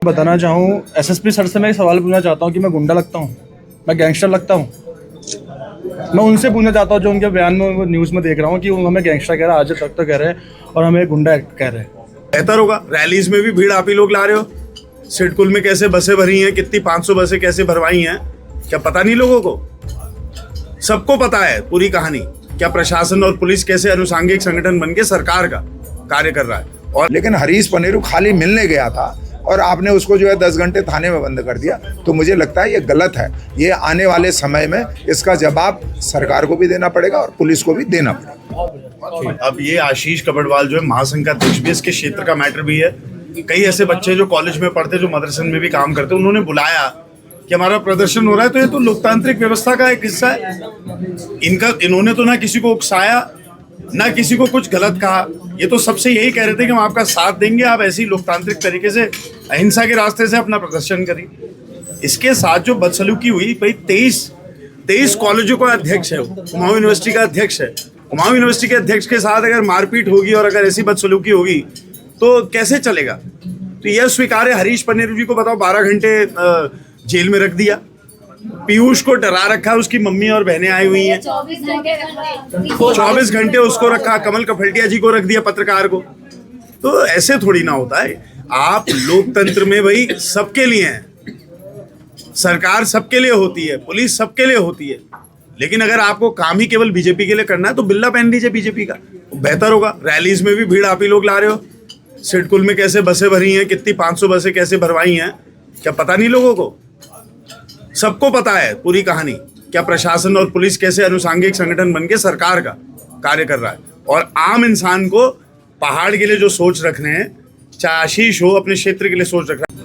बताना चाहूँ SSP sir से मैं एक सवाल पूछना चाहता हूँ कि मैं गुंडा लगता हूँ, मैं गैंगस्टर लगता हूँ। मैं उनसे पूछना चाहता हूँ जो उनके बयान में वो न्यूज़ में देख रहा हूँ कि वो हमें गैंगस्टर कह रहा है, आज तक तो कह रहे हैं और हमें गुंडा कह रहे हैं। बेहतर होगा। रैलीज में भी भीड़ आप ही लोग ला रहे हो। सिडकुल में कैसे बसें भरी हैं, कितनी 500 बसें कैसे भरवाई हैं, क्या पता नहीं लोगों को? सबको पता है पूरी कहानी। क्या प्रशासन और पुलिस कैसे अनुसांगिक संगठन बन के सरकार का कार्य कर रहा है। और लेकिन हरीश पनेरू खाली मिलने गया था और आपने उसको जो है 10 घंटे थाने में बंद कर दिया, तो मुझे लगता है ये गलत है। ये आने वाले समय में इसका जवाब सरकार को भी देना पड़ेगा और पुलिस को भी देना पड़ेगा। अब ये आशीष कबड़वाल जो है महासंघ का अध्यक्ष भी, इसके क्षेत्र का मैटर भी है। कई ऐसे बच्चे जो कॉलेज में पढ़ते, जो मदरसन में भी काम करते, उन्होंने बुलाया कि हमारा प्रदर्शन हो रहा है, तो ये तो लोकतांत्रिक व्यवस्था का एक हिस्सा है। इन्होंने तो ना किसी को उकसाया, ना किसी को कुछ गलत कहा। ये तो सबसे यही कह रहे थे कि हम आपका साथ देंगे, आप ऐसी लोकतांत्रिक तरीके से अहिंसा के रास्ते से अपना प्रदर्शन करिए। इसके साथ जो बदसलूकी हुई, भाई 23 कॉलेजों का अध्यक्ष है, कुमाऊं यूनिवर्सिटी का अध्यक्ष है। कुमाऊं यूनिवर्सिटी के अध्यक्ष के साथ अगर मारपीट होगी और अगर ऐसी बदसलूकी होगी तो कैसे चलेगा? तो यह स्वीकार्य। हरीश पनेरू जी को बताओ 12 घंटे जेल में रख दिया। पीयूष को डरा रखा, उसकी मम्मी और बहनें आई हुई हैं। 24 घंटे उसको रखा। कमल कफलटिया जी को रख दिया, पत्रकार को। तो ऐसे थोड़ी ना होता है। आप लोकतंत्र में भाई सबके लिए हैं, सरकार सबके लिए होती है, पुलिस सबके लिए होती है। लेकिन अगर आपको काम ही केवल बीजेपी के लिए करना है तो बिल्ला पहन लीजिए बीजेपी का, बेहतर होगा। रैलीज में भी भीड़ आप ही लोग ला रहे हो। सिडकुल में कैसे बसें भरी हैं, कितनी 500 बसें कैसे भरवाई हैं, क्या पता नहीं लोगों को? सबको पता है पूरी कहानी। क्या प्रशासन और पुलिस कैसे अनुसांगिक संगठन बन के सरकार का कार्य कर रहा है। और आम इंसान को पहाड़ के लिए जो सोच रख रहे हैं, चाहे आशीष हो अपने क्षेत्र के लिए सोच रख रहा है,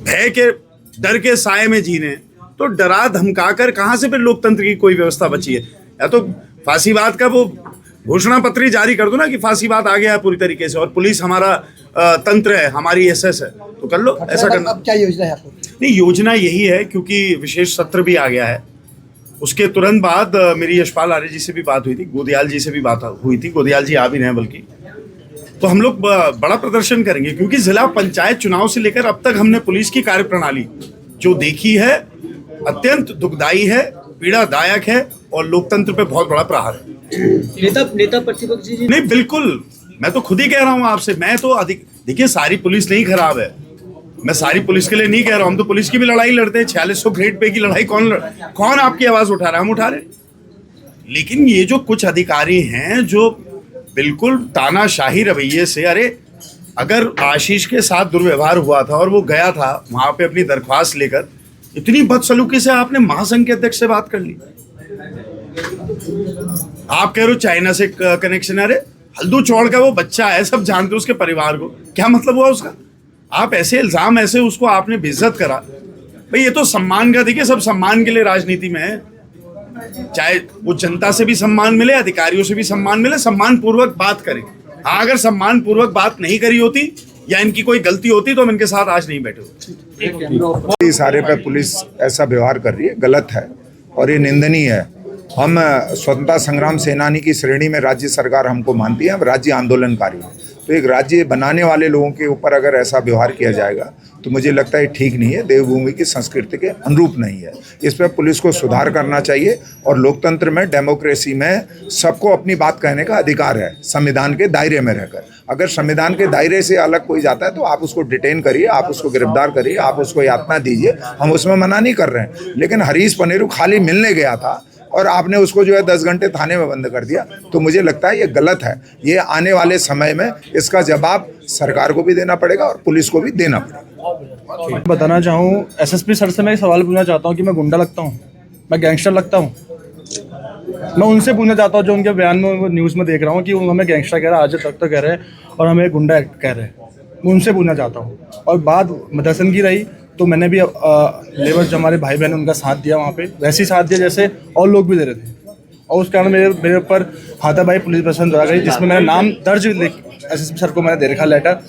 भय के डर के साए में जीने, तो डरा धमका कर कहाँ से फिर लोकतंत्र की कोई व्यवस्था बची है? या तो फांसीवाद का वो घोषणा पत्र ही जारी कर दो ना कि फांसीवाद आ गया है पूरी तरीके से, और पुलिस हमारा तंत्र है, हमारी एसएस है, तो कर लो। ऐसा करना। अब क्या योजना है आपको? नहीं, योजना यही है, क्योंकि विशेष सत्र भी आ गया है। उसके तुरंत बाद मेरी यशपाल आर्य जी से भी बात हुई थी, गोदयाल जी से भी बात हुई थी। गोदयाल जी आ भी रहे हैं बल्कि। तो हम लोग बड़ा प्रदर्शन करेंगे, क्योंकि जिला पंचायत चुनाव से लेकर अब तक हमने पुलिस की कार्यप्रणाली जो देखी है अत्यंत दुखदायी है, पीड़ादायक है और लोकतंत्र पे बहुत बड़ा प्रहार है। नेता प्रतिपक्ष जी नहीं, बिल्कुल, मैं तो खुद ही कह रहा हूँ आपसे। मैं तो अधिक, देखिए, सारी पुलिस नहीं खराब है। मैं सारी पुलिस के लिए नहीं कह रहा हूँ। हम तो पुलिस की भी लड़ाई लड़ते हैं। 4600 ग्रेड पे की लड़ाई कौन आपकी आवाज उठा रहा है? हम उठा रहे। लेकिन ये जो कुछ अधिकारी हैं जो बिल्कुल तानाशाही रवैये से, अरे अगर आशीष के साथ दुर्व्यवहार हुआ था और वो गया था वहां पे अपनी दरख्वास्त लेकर, इतनी बदसलूकी से आपने महासंघ के अध्यक्ष से बात कर ली। आप कह रहे हो चाइना से कनेक्शन। अरे हल्दू चौड़ का वो बच्चा है, सब जानते हो उसके परिवार को, क्या मतलब हुआ उसका? आप ऐसे इल्जाम, ऐसे उसको आपने बेइज्जत करा। भाई ये तो सम्मान का, देखिए, सब सम्मान के लिए राजनीति में है। चाहे वो जनता से भी सम्मान मिले, अधिकारियों से भी सम्मान मिले, सम्मान पूर्वक बात करें। हाँ, अगर सम्मान पूर्वक बात नहीं करी होती या इनकी कोई गलती होती तो हम इनके साथ आज नहीं बैठे होते। इशारे पर पुलिस ऐसा व्यवहार कर रही है, गलत है और ये निंदनीय है। हम स्वतंत्रता संग्राम सेनानी की श्रेणी में राज्य सरकार हमको मानती है, हम राज्य आंदोलनकारी हैं। तो एक राज्य बनाने वाले लोगों के ऊपर अगर ऐसा व्यवहार किया जाएगा तो मुझे लगता है ठीक नहीं है, देवभूमि की संस्कृति के अनुरूप नहीं है। इस पर पुलिस को सुधार करना चाहिए। और लोकतंत्र में, डेमोक्रेसी में सबको अपनी बात कहने का अधिकार है, संविधान के दायरे में रहकर। अगर संविधान के दायरे से अलग कोई जाता है तो आप उसको डिटेन करिए, आप उसको गिरफ्तार करिए, आप उसको यातना दीजिए, हम उसमें मना नहीं कर रहे हैं। लेकिन हरीश पनेरू खाली मिलने गया था और आपने उसको जो है 10 घंटे थाने में बंद कर दिया, तो मुझे लगता है ये गलत है। ये आने वाले समय में इसका जवाब सरकार को भी देना पड़ेगा और पुलिस को भी देना पड़ेगा। बताना चाहूँ एसएसपी सर से मैं एक सवाल पूछना चाहता हूँ कि मैं गुंडा लगता हूँ, मैं गैंगस्टर लगता हूँ। मैं उनसे पूछना चाहता हूँ जो उनके बयान में वो न्यूज़ में देख रहा हूँ कि वो हमें गैंगस्टर कह रहा है, आज तक तो कह रहे हैं और हमें गुंडा कह रहे हैं। मैं उनसे पूछना चाहता हूँ। और बात मदरसन की रही तो मैंने भी लेबर जो हमारे भाई बहन उनका साथ दिया वहाँ पे, वैसे ही साथ दिया जैसे और लोग भी दे रहे थे। और उस कारण मेरे ऊपर हाथापाई पुलिस प्रशासन द्वारा गई, जिसमें मेरा नाम दर्ज एसएसपी सर को मैंने दे रखा लेटर।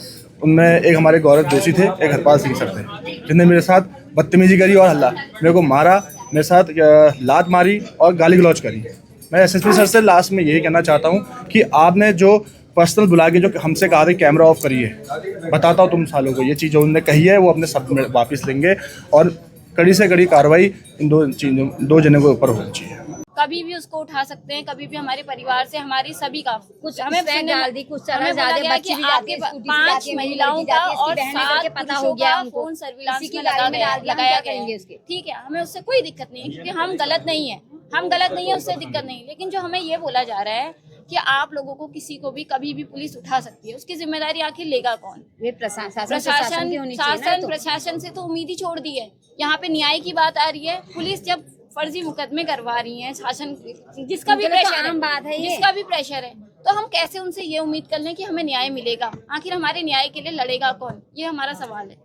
उनमें एक हमारे गौरव जोशी थे, एक हरपाल सिंह सर थे, जिन्होंने मेरे साथ बदतमीजी करी और हल्ला, मेरे को मारा, मेरे साथ लात मारी और गाली गलौज करी। मैं एसएसपी सर से लास्ट में यही कहना चाहता हूँ कि आपने जो पर्सनल बुला के जो हमसे कहा था कैमरा ऑफ करिए, बताता हूँ तुम सालों को, ये चीज़ जो उन्होंने कही है वो अपने सब में वापस लेंगे और कड़ी से कड़ी कार्रवाई इन दो जने के ऊपर होनी चाहिए। कभी भी उसको उठा सकते हैं, कभी भी हमारे परिवार से, हमारी सभी का कुछ हमें बैग डाल दी, कुछ हमें बोला गया कि आपके 5 महिलाओं का और 7 पता हो गया उनको, फोन सर्विलांस इसी की में गाड़ी में डाल दिया, हम लगाया क्या गया करेंगे है। उसके? ठीक है, हमें उससे कोई दिक्कत नहीं है क्योंकि हम गलत नहीं है, हम गलत नहीं है, उससे दिक्कत नहीं। लेकिन जो हमें ये बोला जा रहा है कि आप लोगों को किसी को भी कभी भी पुलिस उठा सकती है, उसकी जिम्मेदारी आखिर लेगा कौन? ये प्रशासन की होनी चाहिए ना, तो। प्रशासन से तो उम्मीद ही छोड़ दी है। यहाँ पे न्याय की बात आ रही है, पुलिस जब फर्जी मुकदमे करवा रही है, शासन जिसका भी उनके लिए तो प्रेशर आम बात है ये। जिसका भी प्रेशर है, तो हम कैसे उनसे ये उम्मीद कर लें कि हमें न्याय मिलेगा? आखिर हमारे न्याय के लिए लड़ेगा कौन? ये हमारा सवाल है।